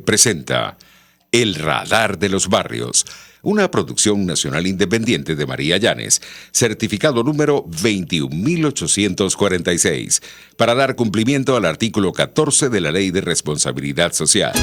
Presenta El Radar de los Barrios, una producción nacional independiente de María Llanes, certificado número 21846, para dar cumplimiento al artículo 14 de la Ley de Responsabilidad Social.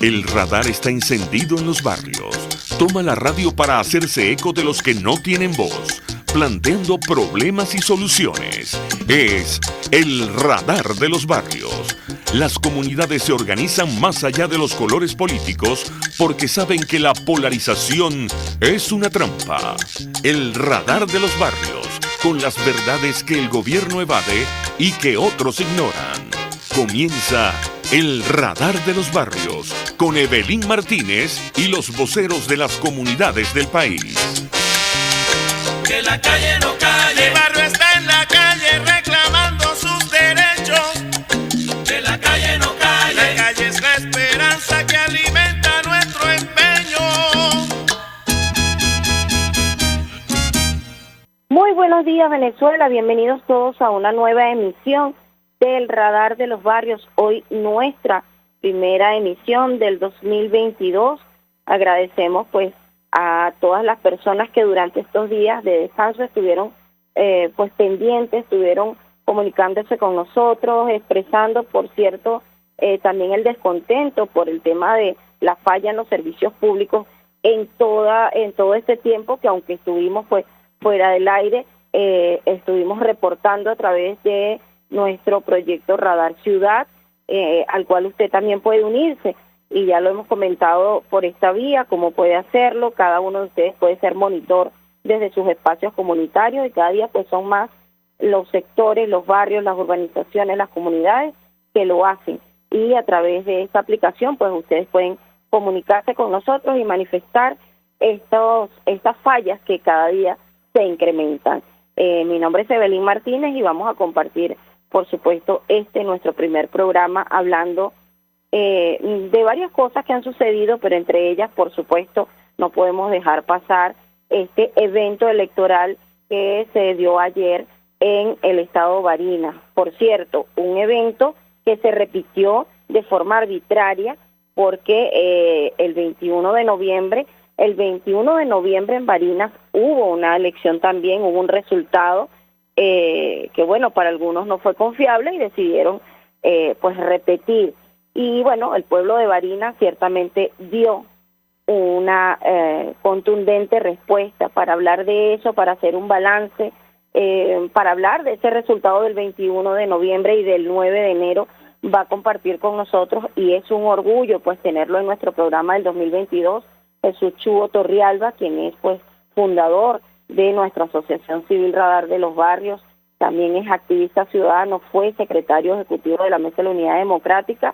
El radar está encendido en los barrios. Toma la radio para hacerse eco de los que no tienen voz, planteando problemas y soluciones. Es El Radar de los Barrios. Las comunidades se organizan más allá de los colores políticos porque saben que la polarización es una trampa. El Radar de los Barrios, con las verdades que el gobierno evade y que otros ignoran. Comienza El Radar de los Barrios con Evelyn Martínez y los voceros de las comunidades del país. Que la calle no calle, el barrio está en la calle reclamando sus derechos. Que la calle no calle, la calle es la esperanza que alimenta nuestro empeño. Muy buenos días, Venezuela, bienvenidos todos a una nueva emisión del Radar de los Barrios. Hoy nuestra primera emisión del 2022. Agradecemos pues a todas las personas que durante estos días de descanso estuvieron pues pendientes, estuvieron comunicándose con nosotros, expresando, por cierto, también el descontento por el tema de la falla en los servicios públicos en todo este tiempo que, aunque estuvimos pues fuera del aire, estuvimos reportando a través de nuestro proyecto Radar Ciudad, al cual usted también puede unirse, y ya lo hemos comentado por esta vía, cómo puede hacerlo. Cada uno de ustedes puede ser monitor desde sus espacios comunitarios, y cada día pues son más los sectores, los barrios, las urbanizaciones, las comunidades que lo hacen, y a través de esta aplicación pues ustedes pueden comunicarse con nosotros y manifestar estas fallas que cada día se incrementan. Mi nombre es Evelyn Martínez y vamos a compartir, por supuesto, nuestro primer programa hablando de varias cosas que han sucedido, pero entre ellas, por supuesto, no podemos dejar pasar este evento electoral que se dio ayer en el estado Barinas. Por cierto, un evento que se repitió de forma arbitraria porque el 21 de noviembre en Barinas hubo una elección también, hubo un resultado que bueno, para algunos no fue confiable y decidieron pues repetir. Y bueno, el pueblo de Barinas ciertamente dio una contundente respuesta para hablar de eso, para hacer un balance, para hablar de ese resultado del 21 de noviembre y del 9 de enero. Va a compartir con nosotros, y es un orgullo pues tenerlo en nuestro programa del 2022, Jesús Chugo Torrialba, quien es pues fundador de nuestra Asociación Civil Radar de los Barrios, también es activista ciudadano, fue secretario ejecutivo de la Mesa de la Unidad Democrática.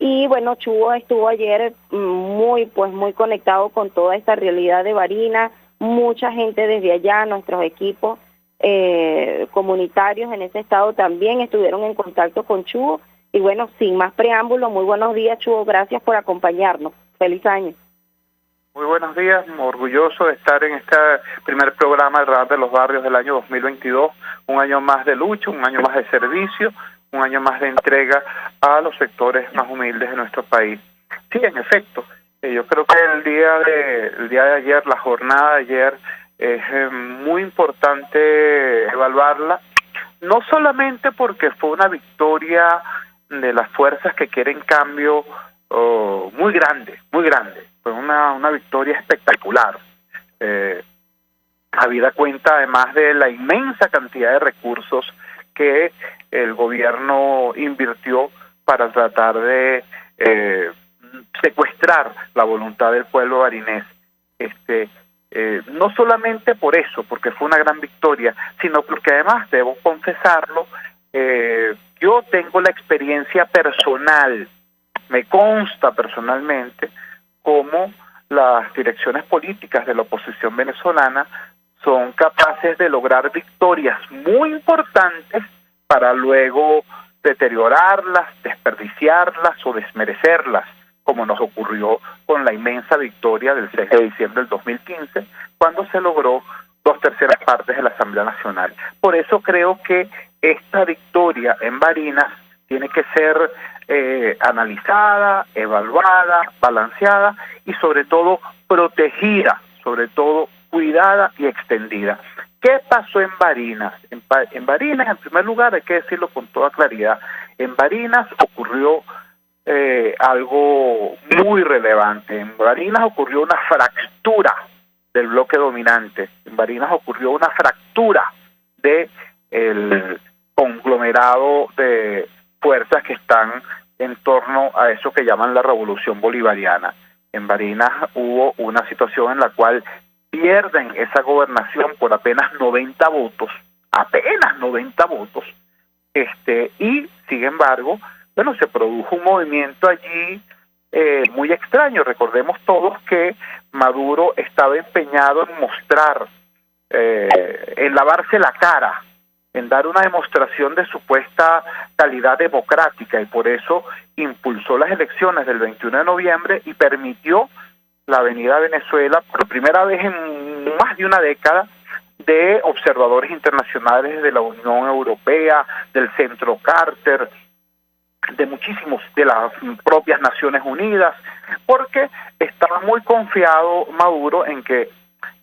Y bueno, Chugo estuvo ayer muy conectado con toda esta realidad de Barinas. Mucha gente desde allá, nuestros equipos comunitarios en ese estado también estuvieron en contacto con Chugo. Y bueno, sin más preámbulo, muy buenos días, Chugo, gracias por acompañarnos. Feliz año. Muy buenos días, orgulloso de estar en este primer programa del Radar de los Barrios del año 2022, un año más de lucha, un año más de servicio, un año más de entrega a los sectores más humildes de nuestro país. Sí, en efecto, yo creo que el día de ayer, la jornada de ayer, es muy importante evaluarla, no solamente porque fue una victoria de las fuerzas que quieren cambio muy grande, fue una victoria espectacular, habida cuenta además de la inmensa cantidad de recursos que el gobierno invirtió para tratar de secuestrar la voluntad del pueblo barinés. No solamente por eso, porque fue una gran victoria, sino porque además, debo confesarlo, yo tengo la experiencia personal, me consta personalmente cómo las direcciones políticas de la oposición venezolana son capaces de lograr victorias muy importantes para luego deteriorarlas, desperdiciarlas o desmerecerlas, como nos ocurrió con la inmensa victoria del 6 de diciembre del 2015, cuando se logró 2/3 partes de la Asamblea Nacional. Por eso creo que esta victoria en Barinas tiene que ser analizada, evaluada, balanceada y sobre todo protegida, sobre todo cuidada y extendida. ¿Qué pasó en Barinas? En Barinas, en primer lugar, hay que decirlo con toda claridad, en Barinas ocurrió algo muy relevante. En Barinas ocurrió una fractura del bloque dominante. En Barinas ocurrió una fractura de el conglomerado de fuerzas que están en torno a eso que llaman la revolución bolivariana. En Barinas hubo una situación en la cual pierden esa gobernación por apenas 90 votos, y sin embargo, bueno, se produjo un movimiento allí muy extraño. Recordemos todos que Maduro estaba empeñado en mostrar, en lavarse la cara, en dar una demostración de supuesta calidad democrática, y por eso impulsó las elecciones del 21 de noviembre y permitió la venida a Venezuela por primera vez en más de una década de observadores internacionales de la Unión Europea, del Centro Carter, de muchísimos, de las propias Naciones Unidas, porque estaba muy confiado Maduro en que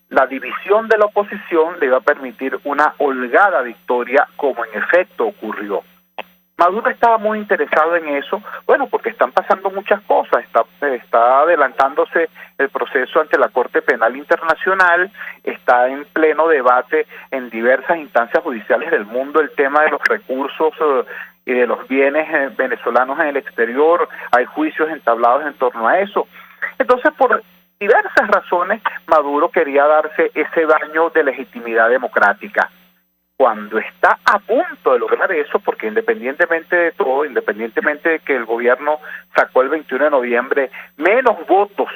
la división de la oposición le iba a permitir una holgada victoria, como en efecto ocurrió. Maduro estaba muy interesado en eso, bueno, porque están pasando muchas cosas, está adelantándose el proceso ante la Corte Penal Internacional, está en pleno debate en diversas instancias judiciales del mundo el tema de los recursos y de los bienes venezolanos en el exterior, hay juicios entablados en torno a eso. Entonces, por diversas razones, Maduro quería darse ese baño de legitimidad democrática. Cuando está a punto de lograr eso, porque independientemente de todo, independientemente de que el gobierno sacó el 21 de noviembre menos votos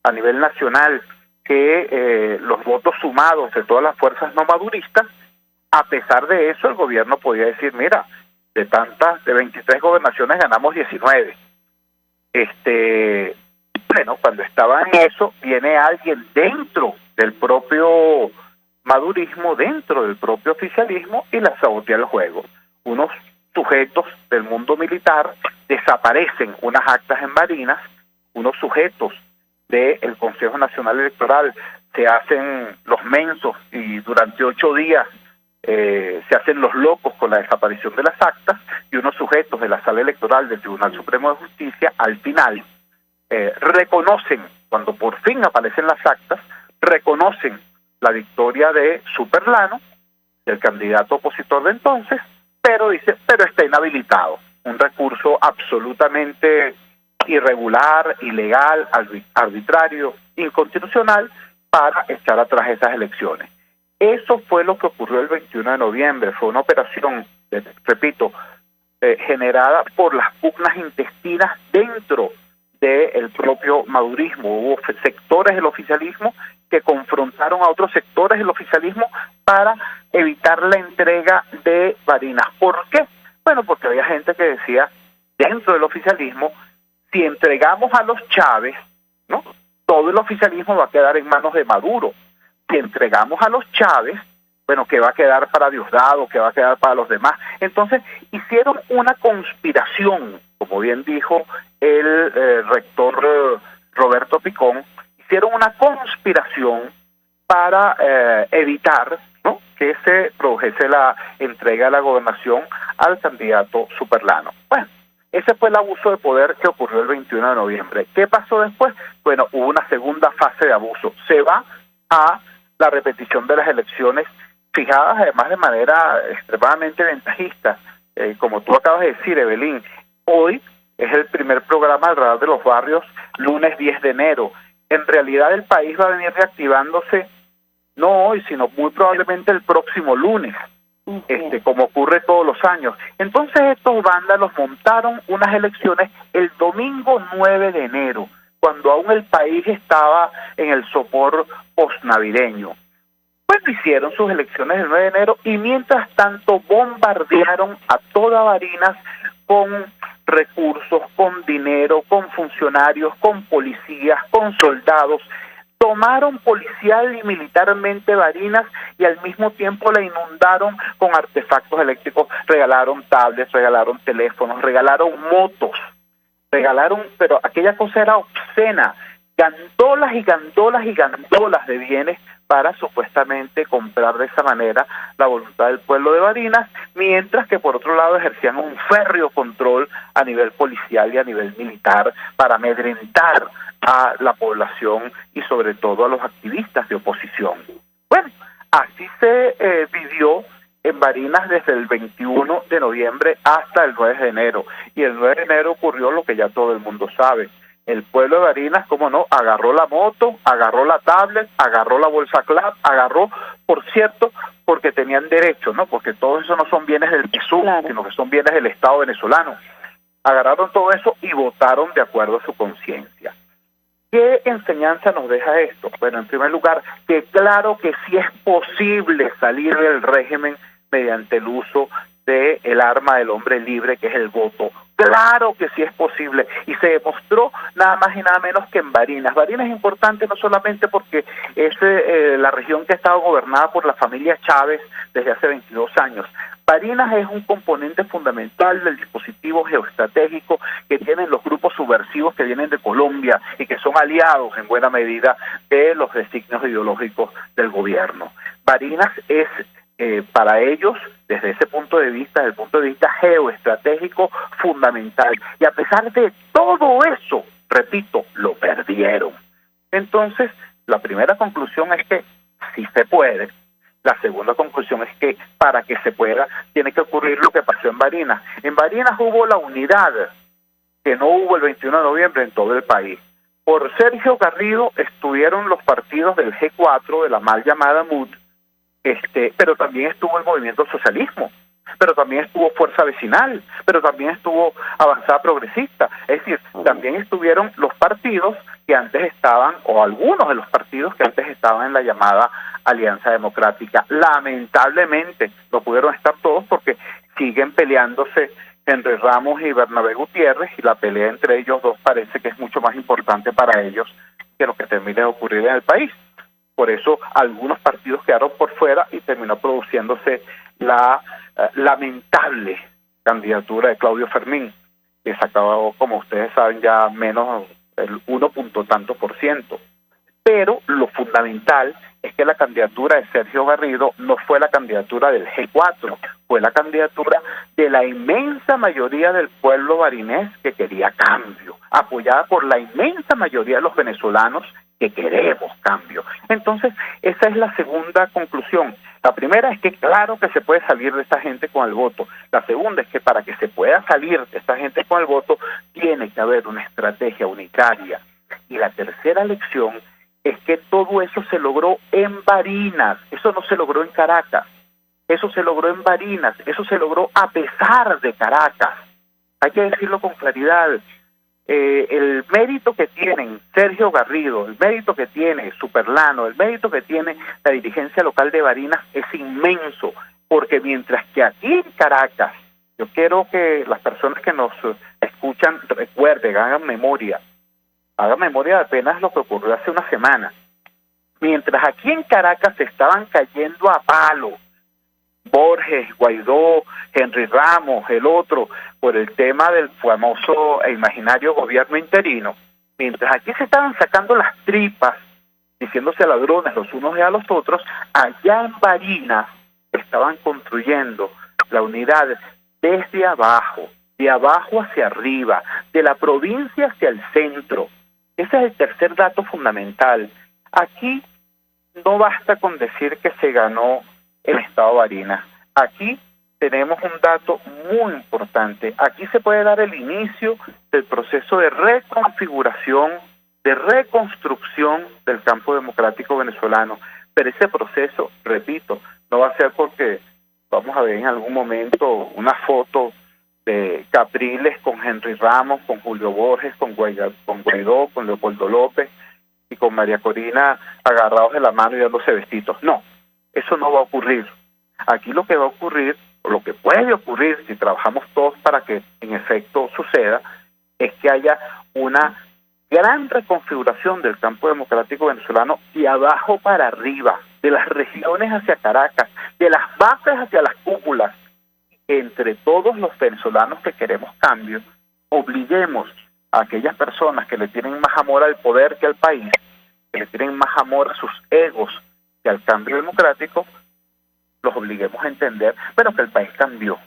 a nivel nacional que los votos sumados de todas las fuerzas no maduristas, a pesar de eso el gobierno podía decir, mira, de 23 gobernaciones ganamos 19. Bueno, cuando estaba en eso, viene alguien dentro del propio madurismo, dentro del propio oficialismo, y la sabotea el juego. Unos sujetos del mundo militar desaparecen unas actas en Barinas, unos sujetos del Consejo Nacional Electoral se hacen los mensos y durante 8 días se hacen los locos con la desaparición de las actas, y unos sujetos de la Sala Electoral del Tribunal Supremo de Justicia al final reconocen, cuando por fin aparecen las actas, reconocen la victoria de Superlano, el candidato opositor de entonces, pero está inhabilitado. Un recurso absolutamente irregular, ilegal, arbitrario, inconstitucional, para echar atrás esas elecciones. Eso fue lo que ocurrió el 21 de noviembre. Fue una operación, repito, generada por las pugnas intestinas dentro del propio madurismo. Hubo sectores del oficialismo que confrontaron a otros sectores del oficialismo para evitar la entrega de Barinas. ¿Por qué? Bueno, porque había gente que decía, dentro del oficialismo, si entregamos a los Chávez, ¿no?, todo el oficialismo va a quedar en manos de Maduro. Si entregamos a los Chávez, bueno, ¿qué va a quedar para Diosdado? ¿Qué va a quedar para los demás? Entonces, hicieron una conspiración, como bien dijo el rector Roberto Picón, hicieron una conspiración para evitar, ¿no?, que se produjese la entrega de la gobernación al candidato Superlano. Bueno, ese fue el abuso de poder que ocurrió el 21 de noviembre. ¿Qué pasó después? Bueno, hubo una segunda fase de abuso. Se va a la repetición de las elecciones fijadas además de manera extremadamente ventajista. Como tú acabas de decir, Evelyn, hoy es el primer programa del Radar de los Barrios, lunes 10 de enero. En realidad el país va a venir reactivándose no hoy, sino muy probablemente el próximo lunes, como ocurre todos los años. Entonces estos vándalos montaron unas elecciones el domingo 9 de enero, cuando aún el país estaba en el sopor postnavideño. Bueno, hicieron sus elecciones el 9 de enero y mientras tanto bombardearon a toda Barinas con recursos, con dinero, con funcionarios, con policías, con soldados. tomaron policial y militarmente Barinas y al mismo tiempo la inundaron con artefactos eléctricos, regalaron tablets, regalaron teléfonos, regalaron motos, pero aquella cosa era obscena, gandolas y gandolas y gandolas de bienes para supuestamente comprar de esa manera la voluntad del pueblo de Barinas, mientras que por otro lado ejercían un férreo control a nivel policial y a nivel militar para amedrentar a la población y sobre todo a los activistas de oposición. Bueno, así se vivió en Barinas desde el 21 de noviembre hasta el 9 de enero, y el 9 de enero ocurrió lo que ya todo el mundo sabe. El pueblo de Barinas, cómo no, agarró la moto, agarró la tablet, agarró la bolsa CLAP, agarró, por cierto, porque tenían derecho, ¿no? Porque todo eso no son bienes del PSUV, claro, sino que son bienes del Estado venezolano. Agarraron todo eso y votaron de acuerdo a su conciencia. ¿Qué enseñanza nos deja esto? Bueno, en primer lugar, que claro que sí es posible salir del régimen mediante el uso del arma del hombre libre, que es el voto. Claro que sí es posible, y se demostró nada más y nada menos que en Barinas. Barinas es importante no solamente porque es la región que ha estado gobernada por la familia Chávez desde hace 22 años. Barinas es un componente fundamental del dispositivo geoestratégico que tienen los grupos subversivos que vienen de Colombia y que son aliados en buena medida de los designios ideológicos del gobierno. Barinas es para ellos, desde ese punto de vista, desde el punto de vista geoestratégico, fundamental. Y a pesar de todo eso, repito, lo perdieron. Entonces, la primera conclusión es que sí se puede. La segunda conclusión es que para que se pueda, tiene que ocurrir lo que pasó en Barinas. En Barinas hubo la unidad que no hubo el 21 de noviembre en todo el país. Por Sergio Garrido estuvieron los partidos del G4, de la mal llamada MUD, pero también estuvo el movimiento socialismo, pero también estuvo Fuerza Vecinal, pero también estuvo Avanzada Progresista. Es decir, también estuvieron los partidos que antes estaban, o algunos de los partidos que antes estaban en la llamada Alianza Democrática. Lamentablemente no pudieron estar todos porque siguen peleándose Henry Ramos y Bernabé Gutiérrez, y la pelea entre ellos dos parece que es mucho más importante para ellos que lo que termine de ocurrir en el país. Por eso algunos partidos quedaron por fuera y terminó produciéndose la lamentable candidatura de Claudio Fermín, que sacaba, como ustedes saben, ya menos el 1.tanto%. Pero lo fundamental es que la candidatura de Sergio Garrido no fue la candidatura del G4, fue la candidatura de la inmensa mayoría del pueblo barinés que quería cambio, apoyada por la inmensa mayoría de los venezolanos que queremos cambio. Entonces, esa es la segunda conclusión. La primera es que claro que se puede salir de esta gente con el voto. La segunda es que para que se pueda salir de esta gente con el voto, tiene que haber una estrategia unitaria. Y la tercera lección es que todo eso se logró en Barinas, eso no se logró en Caracas, eso se logró en Barinas, eso se logró a pesar de Caracas. Hay que decirlo con claridad. El mérito que tienen Sergio Garrido, el mérito que tiene Superlano, el mérito que tiene la dirigencia local de Barinas es inmenso, porque mientras que aquí en Caracas, yo quiero que las personas que nos escuchan recuerden, hagan memoria de apenas lo que ocurrió hace una semana. Mientras aquí en Caracas se estaban cayendo a palo Borges, Guaidó, Henry Ramos, el otro, por el tema del famoso e imaginario gobierno interino, mientras aquí se estaban sacando las tripas, diciéndose ladrones los unos y a los otros, allá en Barinas estaban construyendo la unidad desde abajo, de abajo hacia arriba, de la provincia hacia el centro. Ese es el tercer dato fundamental. Aquí no basta con decir que se ganó el Estado de Barinas. Aquí tenemos un dato muy importante. Aquí se puede dar el inicio del proceso de reconfiguración, de reconstrucción del campo democrático venezolano. Pero ese proceso, repito, no va a ser porque vamos a ver en algún momento una foto de Capriles con Henry Ramos, con Julio Borges, con Guaidó, con Leopoldo López y con María Corina agarrados de la mano y dándose besitos. No, eso no va a ocurrir. Aquí lo que va a ocurrir, o lo que puede ocurrir si trabajamos todos para que en efecto suceda, es que haya una gran reconfiguración del campo democrático venezolano de abajo para arriba, de las regiones hacia Caracas, de las bases hacia las cúpulas. Entre todos los venezolanos que queremos cambio, obliguemos a aquellas personas que le tienen más amor al poder que al país, que le tienen más amor a sus egos que al cambio democrático, los obliguemos a entender, bueno, que el país cambió,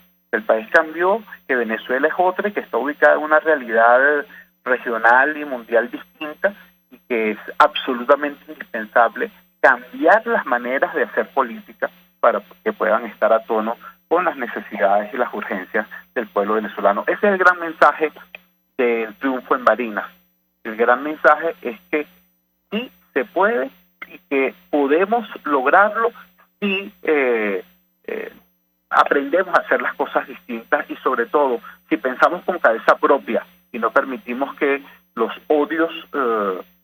que Venezuela es otra y que está ubicada en una realidad regional y mundial distinta y que es absolutamente indispensable cambiar las maneras de hacer política para que puedan estar a tono con las necesidades y las urgencias del pueblo venezolano. Ese es el gran mensaje del triunfo en Barinas. El gran mensaje es que sí se puede y que podemos lograrlo si aprendemos a hacer las cosas distintas y sobre todo si pensamos con cabeza propia y no permitimos que los odios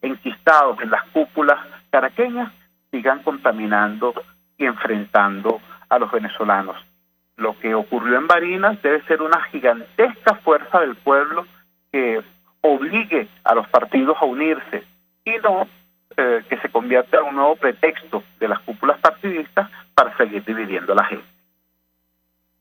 enquistados en las cúpulas caraqueñas sigan contaminando y enfrentando a los venezolanos. Lo que ocurrió en Barinas debe ser una gigantesca fuerza del pueblo que obligue a los partidos a unirse y no que se convierta en un nuevo pretexto de las cúpulas partidistas para seguir dividiendo a la gente.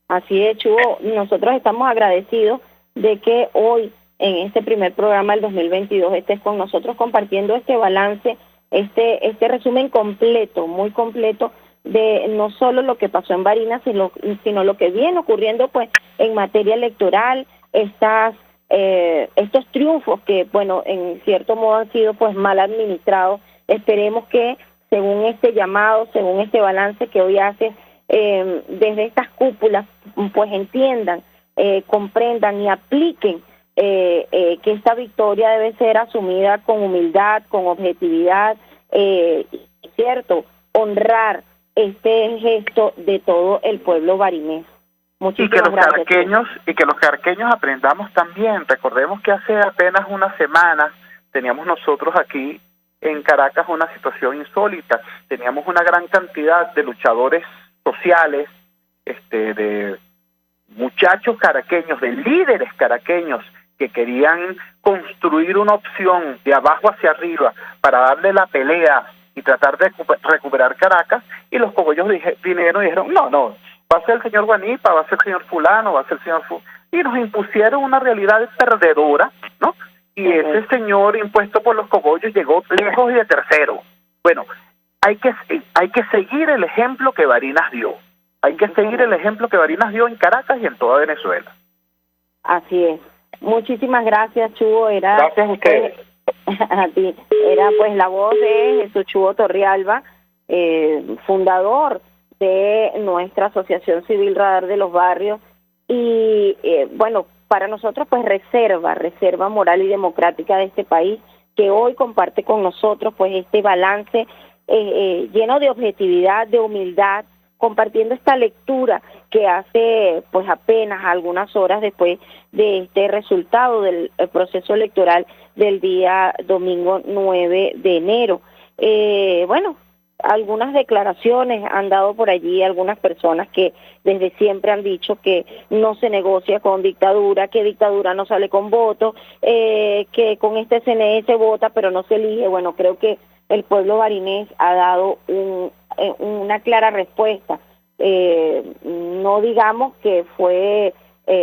Así es, Chugo. Nosotros estamos agradecidos de que hoy, en este primer programa del 2022, estés con nosotros compartiendo este balance, este resumen completo, muy completo, de no solo lo que pasó en Barinas, sino lo que viene ocurriendo pues en materia electoral, estos triunfos que, bueno, en cierto modo han sido pues mal administrados. Esperemos que según este llamado, según este balance que hoy hace desde estas cúpulas, pues entiendan, comprendan y apliquen que esta victoria debe ser asumida con humildad, con objetividad, cierto, honrar este gesto de todo el pueblo barinés. Y que los caraqueños aprendamos también. Recordemos que hace apenas una semana teníamos nosotros aquí en Caracas una situación insólita. Teníamos una gran cantidad de luchadores sociales, de muchachos caraqueños, de líderes caraqueños que querían construir una opción de abajo hacia arriba para darle la pelea y tratar de recuperar Caracas, y los cogollos vinieron y dijeron, no, va a ser el señor Guanipa, va a ser el señor fulano, va a ser el señor y nos impusieron una realidad perdedora, ¿no? Y ese señor impuesto por los cogollos llegó lejos y de tercero. Bueno, hay que seguir el ejemplo que Barinas dio. Hay que seguir el ejemplo que Barinas dio en Caracas y en toda Venezuela. Así es. Muchísimas gracias, Chugo. Gracias a ustedes. A ti. Era pues la voz de Jesús Chugo Torrealba, fundador de nuestra Asociación Civil Radar de los Barrios, y bueno, para nosotros pues reserva moral y democrática de este país, que hoy comparte con nosotros pues este balance lleno de objetividad, de humildad, compartiendo esta lectura que hace pues apenas algunas horas después de este resultado del proceso electoral del día domingo 9 de enero. Bueno, algunas declaraciones han dado por allí algunas personas que desde siempre han dicho que no se negocia con dictadura, que dictadura no sale con voto, que con este CNE se vota pero no se elige. Bueno, creo que el pueblo barinés ha dado una clara respuesta. No digamos que fue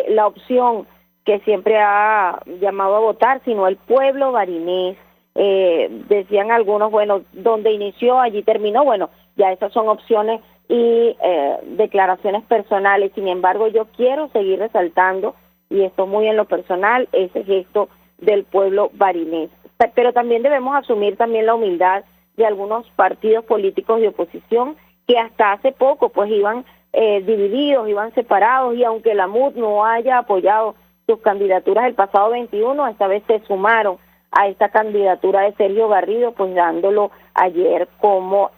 la opción que siempre ha llamado a votar, sino el pueblo barinés. Decían algunos, bueno, donde inició, allí terminó. Bueno, ya esas son opciones y declaraciones personales. Sin embargo, yo quiero seguir resaltando, y esto muy en lo personal, ese gesto del pueblo barinés. Pero también debemos asumir también la humildad de algunos partidos políticos de oposición que hasta hace poco pues iban divididos, iban separados, y aunque la MUD no haya apoyado sus candidaturas el pasado 21, esta vez se sumaron a esta candidatura de Sergio Garrido, pues dándolo ayer como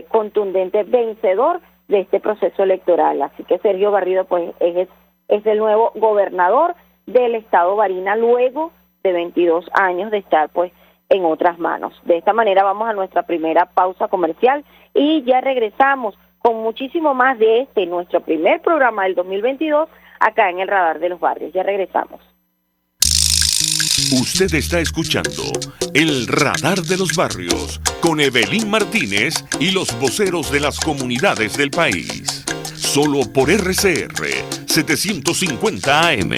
contundente vencedor de este proceso electoral. Así que Sergio Garrido pues es el nuevo gobernador del estado Barinas luego de 22 años de estar pues en otras manos. De esta manera vamos a nuestra primera pausa comercial y ya regresamos con muchísimo más de nuestro primer programa del 2022 acá en el Radar de los Barrios. Ya regresamos. Usted está escuchando El Radar de los Barrios con Evelyn Martínez y los voceros de las comunidades del país. Solo por RCR 750 AM.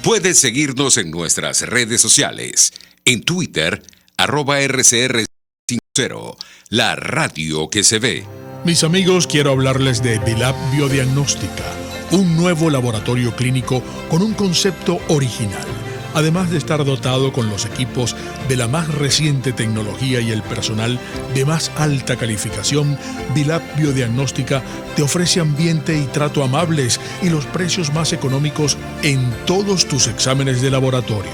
Puedes seguirnos en nuestras redes sociales. En Twitter, @RCR50, la radio que se ve. Mis amigos, quiero hablarles de Bilab Biodiagnóstica, un nuevo laboratorio clínico con un concepto original. Además de estar dotado con los equipos de la más reciente tecnología y el personal de más alta calificación, Bilab Biodiagnóstica te ofrece ambiente y trato amables y los precios más económicos en todos tus exámenes de laboratorio.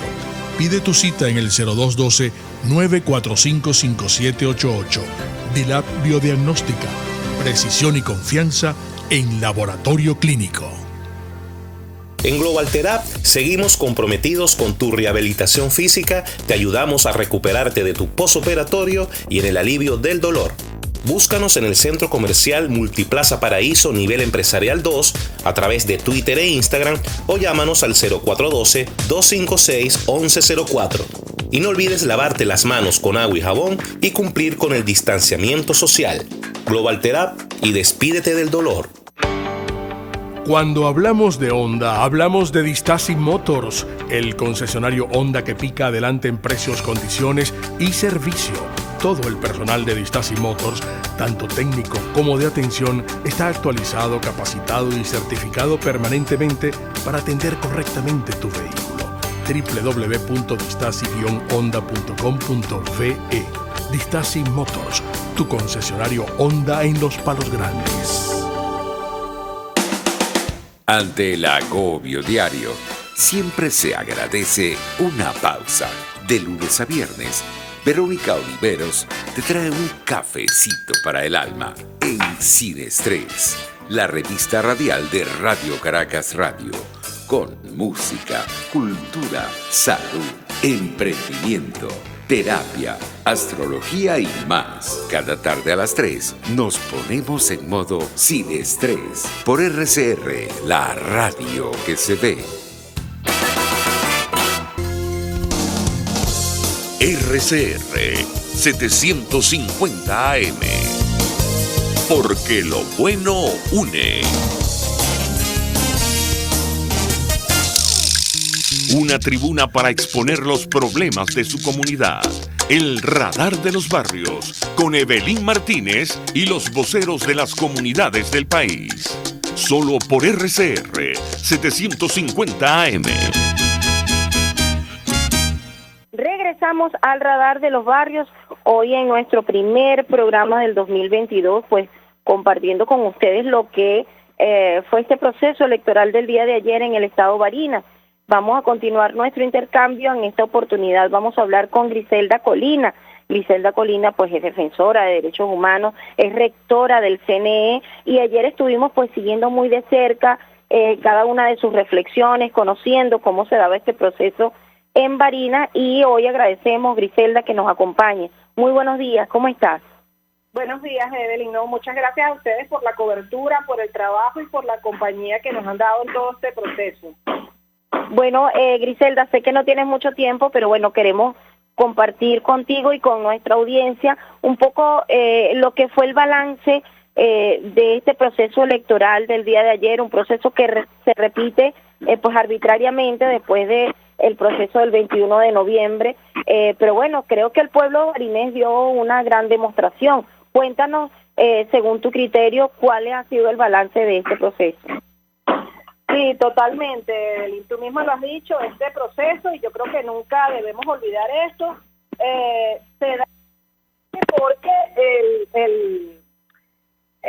Pide tu cita en el 0212-945-5788. Bilab Biodiagnóstica, precisión y confianza en laboratorio clínico. En Global Therap seguimos comprometidos con tu rehabilitación física, te ayudamos a recuperarte de tu posoperatorio y en el alivio del dolor. Búscanos en el Centro Comercial Multiplaza Paraíso Nivel Empresarial 2 a través de Twitter e Instagram o llámanos al 0412-256-1104. Y no olvides lavarte las manos con agua y jabón y cumplir con el distanciamiento social. Global Therap y despídete del dolor. Cuando hablamos de Honda, hablamos de Distasi Motors, el concesionario Honda que pica adelante en precios, condiciones y servicio. Todo el personal de Distasi Motors, tanto técnico como de atención, está actualizado, capacitado y certificado permanentemente para atender correctamente tu vehículo. www.distasi-honda.com.ve. Distasi Motors, tu concesionario Honda en Los Palos Grandes. Ante el agobio diario, siempre se agradece una pausa. De lunes a viernes, Verónica Oliveros te trae un cafecito para el alma en Sin Estrés, la revista radial de Radio Caracas Radio, con música, cultura, salud, emprendimiento, terapia, astrología y más. Cada tarde a las 3 nos ponemos en modo Sin Estrés por RCR, la radio que se ve. RCR 750 AM. Porque lo bueno une. Una tribuna para exponer los problemas de su comunidad. El Radar de los Barrios, con Evelyn Martínez y los voceros de las comunidades del país. Solo por RCR 750 AM. Regresamos al Radar de los Barrios, hoy en nuestro primer programa del 2022, pues compartiendo con ustedes lo que fue este proceso electoral del día de ayer en el estado Barinas. Vamos a continuar nuestro intercambio. En esta oportunidad vamos a hablar con Griselda Colina. Griselda Colina pues es defensora de derechos humanos, es rectora del CNE y ayer estuvimos pues siguiendo muy de cerca cada una de sus reflexiones, conociendo cómo se daba este proceso en Barinas y hoy agradecemos, Griselda, que nos acompañe. Muy buenos días, ¿cómo estás? Buenos días, Evelyn. No, muchas gracias a ustedes por la cobertura, por el trabajo y por la compañía que nos han dado en todo este proceso. Bueno, Griselda, sé que no tienes mucho tiempo, pero bueno, queremos compartir contigo y con nuestra audiencia un poco lo que fue el balance de este proceso electoral del día de ayer, un proceso que se repite pues arbitrariamente después de el proceso del 21 de noviembre, pero bueno, creo que el pueblo barinés dio una gran demostración. Cuéntanos, según tu criterio, cuál ha sido el balance de este proceso. Sí, totalmente, Evelyn. Tú misma lo has dicho, este proceso, y yo creo que nunca debemos olvidar esto, se da porque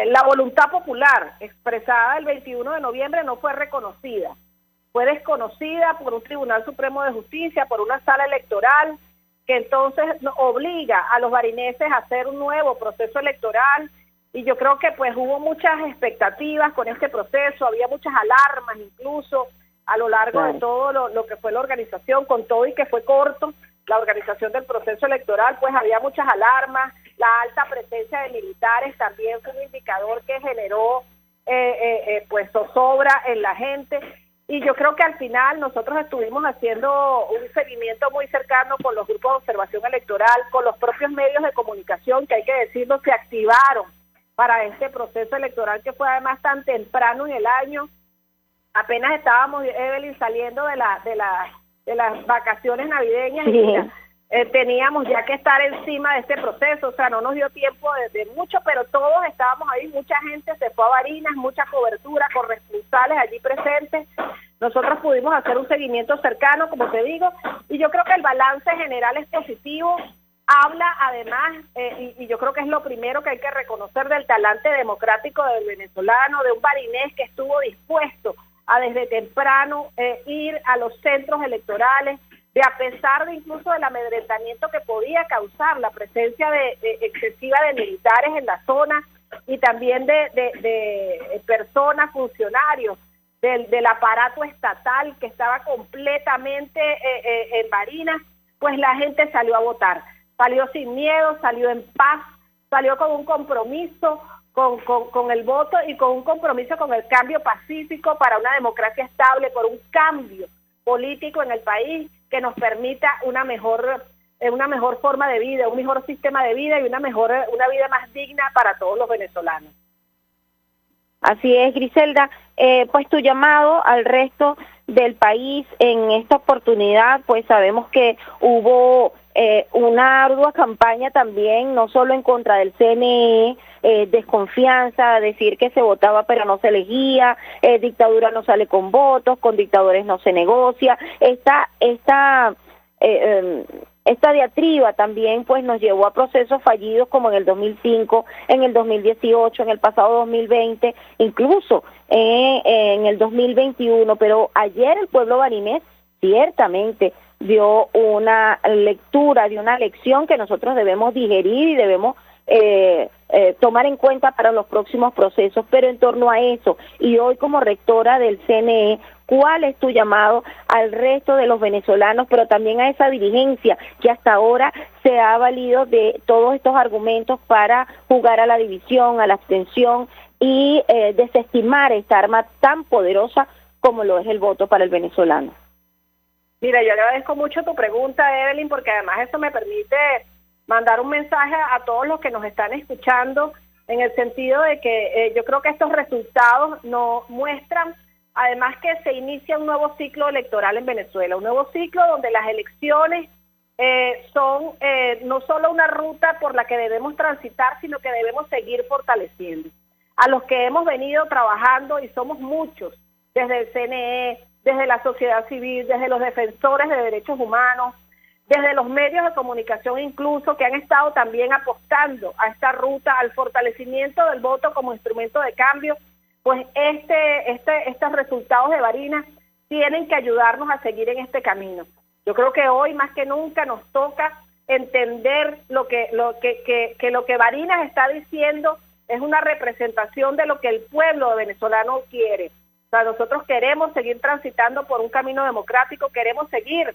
la voluntad popular expresada el 21 de noviembre no fue reconocida. Fue desconocida por un Tribunal Supremo de Justicia, por una sala electoral, que entonces obliga a los barineses a hacer un nuevo proceso electoral. Y yo creo que pues hubo muchas expectativas con este proceso, había muchas alarmas incluso a lo largo de todo lo que fue la organización, con todo y que fue corto la organización del proceso electoral, pues había muchas alarmas. La alta presencia de militares también fue un indicador que generó pues zozobra en la gente. Y yo creo que al final nosotros estuvimos haciendo un seguimiento muy cercano con los grupos de observación electoral, con los propios medios de comunicación, que hay que decirlo, se activaron para este proceso electoral que fue además tan temprano en el año. Apenas estábamos, Evelyn, saliendo de las vacaciones navideñas, sí. Y teníamos ya que estar encima de este proceso, o sea, no nos dio tiempo de mucho, pero todos estábamos ahí, mucha gente se fue a Barinas, mucha cobertura, corresponsales allí presentes. Nosotros pudimos hacer un seguimiento cercano, como te digo, y yo creo que el balance general es positivo. Habla además, y yo creo que es lo primero que hay que reconocer, del talante democrático del venezolano, de un barinés que estuvo dispuesto a desde temprano ir a los centros electorales, de a pesar de incluso del amedrentamiento que podía causar la presencia excesiva de militares en la zona, y también de personas, funcionarios del aparato estatal que estaba completamente en Barinas, pues la gente salió a votar. Salió sin miedo, salió en paz, salió con un compromiso con el voto y con un compromiso con el cambio pacífico para una democracia estable, por un cambio político en el país que nos permita una mejor forma de vida, un mejor sistema de vida y una vida más digna para todos los venezolanos. Así es, Griselda. Pues tu llamado al resto del país en esta oportunidad, pues sabemos que hubo una ardua campaña también, no solo en contra del CNE, desconfianza, decir que se votaba pero no se elegía, dictadura no sale con votos, con dictadores no se negocia. Esta diatriba también pues nos llevó a procesos fallidos como en el 2005, en el 2018, en el pasado 2020, incluso en el 2021, pero ayer el pueblo barinés ciertamente dio una lectura, dio una lección que nosotros debemos digerir y debemos tomar en cuenta para los próximos procesos. Pero en torno a eso, y hoy como rectora del CNE, ¿cuál es tu llamado al resto de los venezolanos, pero también a esa dirigencia que hasta ahora se ha valido de todos estos argumentos para jugar a la división, a la abstención y desestimar esta arma tan poderosa como lo es el voto para el venezolano? Mira, yo agradezco mucho tu pregunta, Evelyn, porque además eso me permite mandar un mensaje a todos los que nos están escuchando, en el sentido de que yo creo que estos resultados nos muestran además que se inicia un nuevo ciclo electoral en Venezuela, un nuevo ciclo donde las elecciones son no solo una ruta por la que debemos transitar, sino que debemos seguir fortaleciendo. A los que hemos venido trabajando, y somos muchos, desde el CNE, desde la sociedad civil, desde los defensores de derechos humanos, desde los medios de comunicación incluso, que han estado también apostando a esta ruta, al fortalecimiento del voto como instrumento de cambio, pues estos resultados de Barinas tienen que ayudarnos a seguir en este camino. Yo creo que hoy más que nunca nos toca entender lo que Barinas está diciendo es una representación de lo que el pueblo venezolano quiere. O sea, nosotros queremos seguir transitando por un camino democrático, queremos seguir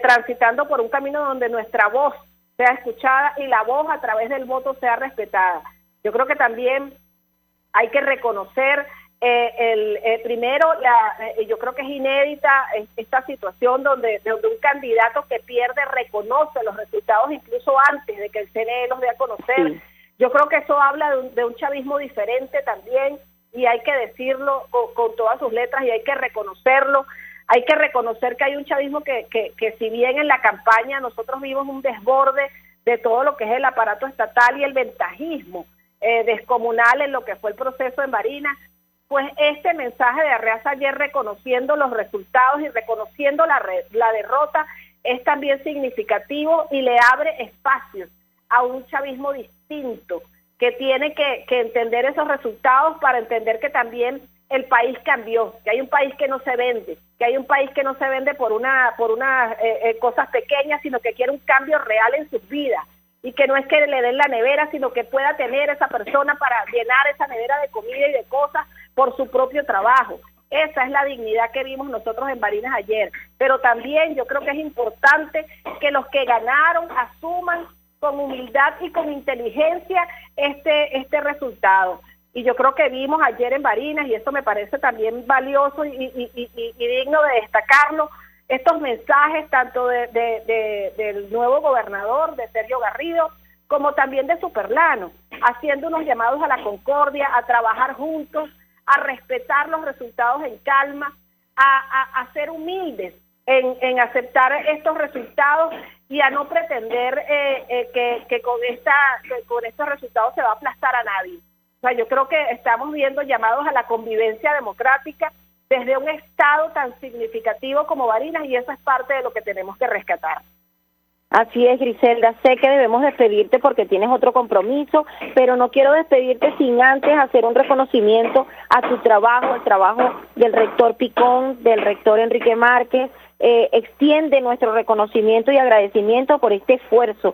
transitando por un camino donde nuestra voz sea escuchada y la voz a través del voto sea respetada. Yo creo que también hay que reconocer primero, yo creo que es inédita esta situación donde un candidato que pierde reconoce los resultados incluso antes de que el CNE los dé a conocer. Sí. Yo creo que eso habla de un chavismo diferente también, y hay que decirlo con todas sus letras, y hay que reconocerlo. Hay que reconocer que hay un chavismo que si bien en la campaña nosotros vimos un desborde de todo lo que es el aparato estatal y el ventajismo descomunal en lo que fue el proceso en Barinas, pues este mensaje de Arreaza ayer, reconociendo los resultados y reconociendo la derrota, es también significativo y le abre espacios a un chavismo distinto que tiene que entender esos resultados para entender que también el país cambió, que hay un país que no se vende, por unas cosas pequeñas, sino que quiere un cambio real en sus vidas, y que no es que le den la nevera, sino que pueda tener esa persona para llenar esa nevera de comida y de cosas por su propio trabajo. Esa es la dignidad que vimos nosotros en Barinas ayer. Pero también yo creo que es importante que los que ganaron asuman con humildad y con inteligencia este resultado. y yo creo que vimos ayer en Barinas, y esto me parece también valioso y digno de destacarlo, estos mensajes tanto del nuevo gobernador, de Sergio Garrido, como también de Superlano, haciendo unos llamados a la concordia, a trabajar juntos, a respetar los resultados en calma, a ser humildes en aceptar estos resultados y a no pretender que con estos resultados se va a aplastar a nadie. O sea, yo creo que estamos viendo llamados a la convivencia democrática desde un estado tan significativo como Barinas, y eso es parte de lo que tenemos que rescatar. Así es, Griselda, sé que debemos despedirte porque tienes otro compromiso, pero no quiero despedirte sin antes hacer un reconocimiento a tu trabajo, el trabajo del rector Picón, del rector Enrique Márquez. Extiende nuestro reconocimiento y agradecimiento por este esfuerzo.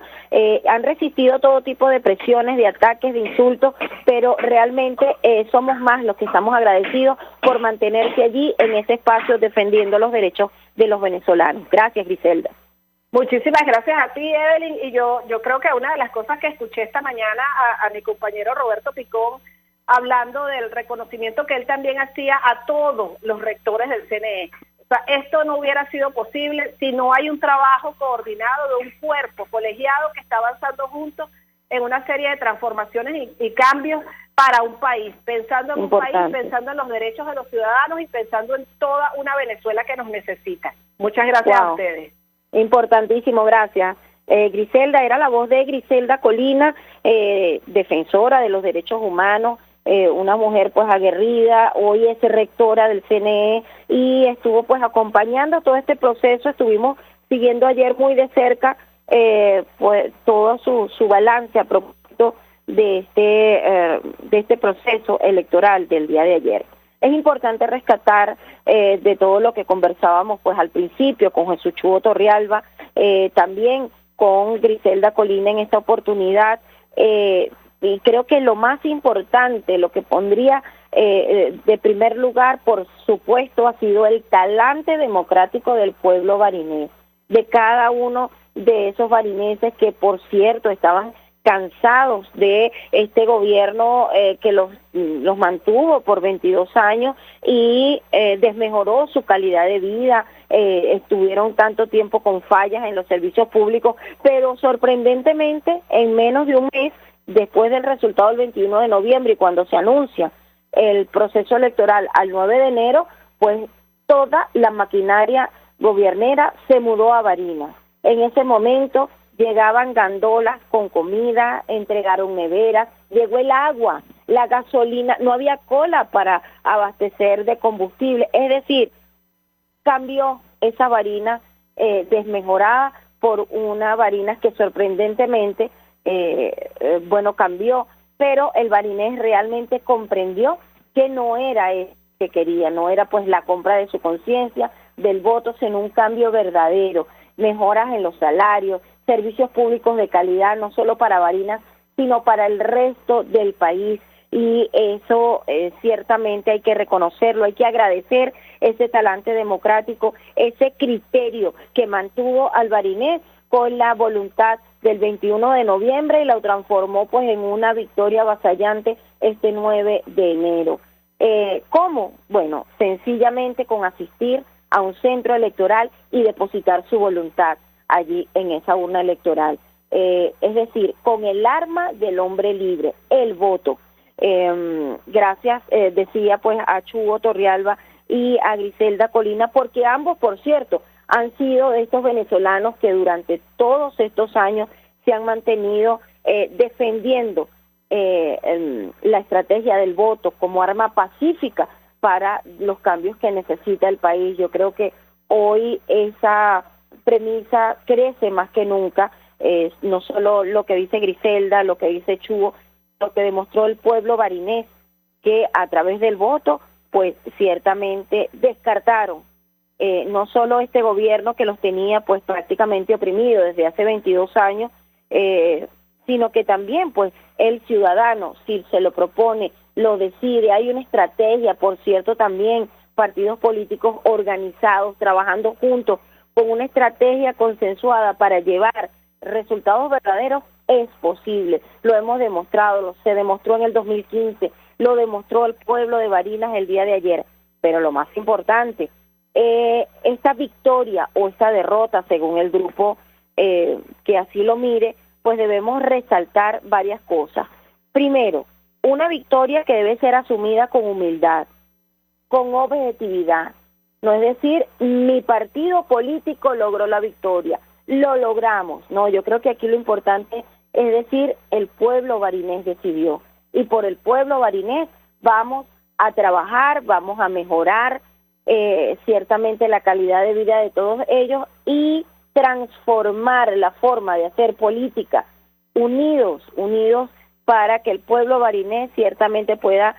Han resistido todo tipo de presiones, de ataques, de insultos, pero realmente somos más los que estamos agradecidos por mantenerse allí en ese espacio defendiendo los derechos de los venezolanos. Gracias, Griselda. Muchísimas gracias a ti, Evelyn, y yo creo que una de las cosas que escuché esta mañana a mi compañero Roberto Picón, hablando del reconocimiento que él también hacía a todos los rectores del CNE. O sea, esto no hubiera sido posible si no hay un trabajo coordinado de un cuerpo colegiado que está avanzando juntos en una serie de transformaciones y cambios para un país, pensando en un país, pensando en los derechos de los ciudadanos y pensando en toda una Venezuela que nos necesita. Muchas gracias a ustedes. Importantísimo, gracias. Griselda, era la voz de Griselda Colina, defensora de los derechos humanos, una mujer pues aguerrida, hoy es rectora del CNE y estuvo pues acompañando todo este proceso. Estuvimos siguiendo ayer muy de cerca pues todo su balance a propósito de este proceso electoral del día de ayer. Es importante rescatar de todo lo que conversábamos pues al principio con Jesús Chugo Torrealba, también con Griselda Colina en esta oportunidad, y creo que lo más importante, lo que pondría de primer lugar, por supuesto, ha sido el talante democrático del pueblo barinés, de cada uno de esos barineses que, por cierto, estaban cansados de este gobierno que los mantuvo por 22 años y desmejoró su calidad de vida, estuvieron tanto tiempo con fallas en los servicios públicos, pero sorprendentemente en menos de un mes después del resultado del 21 de noviembre y cuando se anuncia el proceso electoral al 9 de enero, pues toda la maquinaria gobiernera se mudó a Barinas. En ese momento llegaban gandolas con comida, entregaron neveras, llegó el agua, la gasolina, no había cola para abastecer de combustible, es decir, cambió esa Barinas desmejorada por una Barinas que sorprendentemente, cambió, pero el barinés realmente comprendió que no era eso que quería, no era pues la compra de su conciencia, del voto, sino un cambio verdadero, mejoras en los salarios, servicios públicos de calidad, no solo para Barinas, sino para el resto del país. Y eso ciertamente hay que reconocerlo, hay que agradecer ese talante democrático, ese criterio que mantuvo al barinés con la voluntad del 21 de noviembre y lo transformó pues en una victoria avasallante este 9 de enero. ¿Cómo? Bueno, sencillamente con asistir a un centro electoral y depositar su voluntad allí en esa urna electoral. Es decir, con el arma del hombre libre, el voto. Gracias, decía pues a Chugo Torrealba y a Griselda Colina, porque ambos, por cierto, han sido de estos venezolanos que durante todos estos años se han mantenido defendiendo la estrategia del voto como arma pacífica para los cambios que necesita el país. Yo creo que hoy esa premisa crece más que nunca, no solo lo que dice Griselda, lo que dice Chugo, lo que demostró el pueblo barinés, que a través del voto, pues ciertamente descartaron no solo este gobierno que los tenía pues prácticamente oprimidos desde hace 22 años, sino que también pues el ciudadano, si se lo propone, lo decide. Hay una estrategia, por cierto, también partidos políticos organizados, trabajando juntos, con una estrategia consensuada para llevar resultados verdaderos. Es posible, lo hemos demostrado, se demostró en el 2015, lo demostró el pueblo de Barinas el día de ayer. Pero lo más importante, esta victoria o esta derrota, según el grupo que así lo mire, pues debemos resaltar varias cosas. Primero, una victoria que debe ser asumida con humildad, con objetividad. No es decir, mi partido político logró la victoria, lo logramos. No, yo creo que aquí lo importante es decir, el pueblo barinés decidió. Y por el pueblo barinés vamos a trabajar, vamos a mejorar ciertamente la calidad de vida de todos ellos y transformar la forma de hacer política, unidos para que el pueblo barinés ciertamente pueda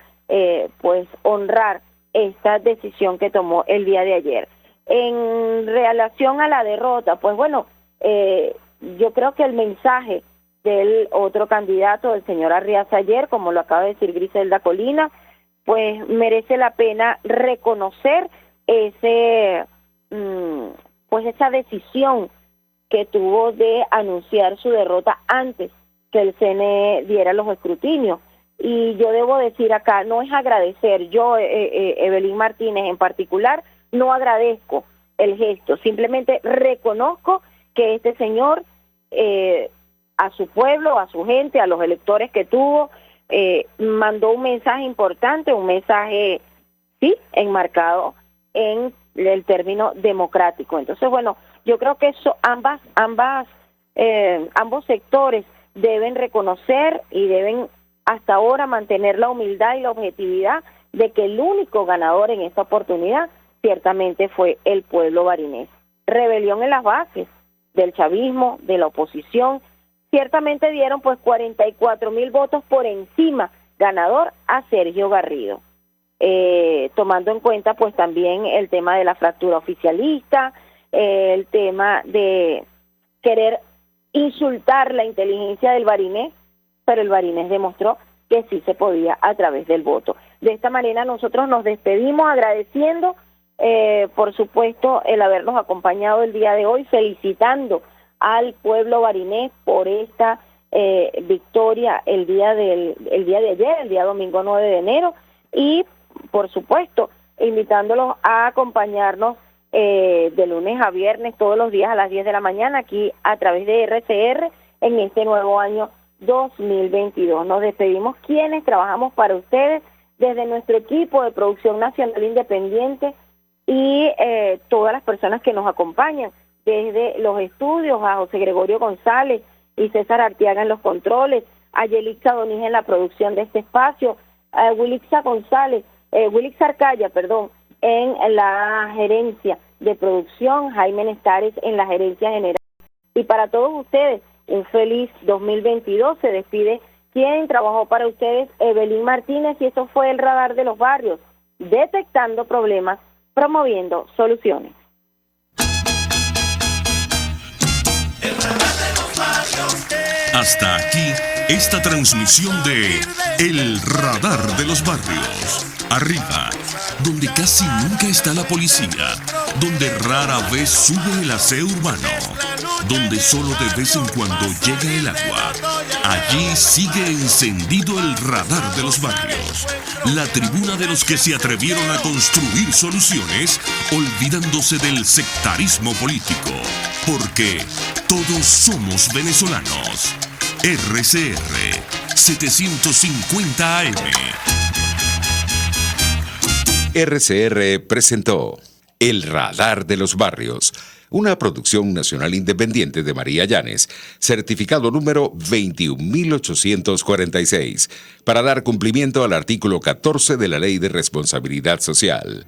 pues honrar esta decisión que tomó el día de ayer. En relación a la derrota, pues bueno, yo creo que el mensaje del otro candidato, el señor Arriaza ayer, como lo acaba de decir Griselda Colina, pues merece la pena reconocer pues esa decisión que tuvo de anunciar su derrota antes que el CNE diera los escrutinios. Y yo debo decir acá, no es agradecer, yo, Evelyn Martínez en particular, no agradezco el gesto, simplemente reconozco que este señor a su pueblo, a su gente, a los electores que tuvo, mandó un mensaje importante, un mensaje, sí, enmarcado en el término democrático. Entonces, bueno, yo creo que eso ambos sectores deben reconocer y deben hasta ahora mantener la humildad y la objetividad de que el único ganador en esta oportunidad ciertamente fue el pueblo barinés. Rebelión en las bases del chavismo, de la oposición, ciertamente dieron pues 44,000 votos por encima, ganador a Sergio Garrido. Tomando en cuenta pues también el tema de la fractura oficialista, el tema de querer insultar la inteligencia del barinés, pero el barinés demostró que sí se podía a través del voto. De esta manera nosotros nos despedimos agradeciendo, por supuesto, el habernos acompañado el día de hoy, felicitando al pueblo barinés por esta victoria el día de ayer, el día domingo 9 de enero, y por supuesto invitándolos a acompañarnos de lunes a viernes todos los días a las 10 de la mañana aquí a través de RCR en este nuevo año 2022. Nos despedimos quienes trabajamos para ustedes desde nuestro equipo de producción nacional independiente y todas las personas que nos acompañan desde los estudios, a José Gregorio González y César Arteaga en los controles, a Yelixa Donís en la producción de este espacio, a Willixa Arcaya, en la gerencia de producción, Jaime Nestares en la gerencia general. Y para todos ustedes, un feliz 2022. Se despide quien trabajó para ustedes, Evelyn Martínez, y eso fue el Radar de los Barrios, detectando problemas, promoviendo soluciones. Hasta aquí esta transmisión de El Radar de los Barrios. Arriba, donde casi nunca está la policía, donde rara vez sube el aseo urbano, donde solo de vez en cuando llega el agua. Allí sigue encendido el Radar de los Barrios, la tribuna de los que se atrevieron a construir soluciones olvidándose del sectarismo político, porque todos somos venezolanos. RCR 750 AM. RCR presentó El Radar de los Barrios, una producción nacional independiente de María Llanes, certificado número 21.846, para dar cumplimiento al artículo 14 de la Ley de Responsabilidad Social.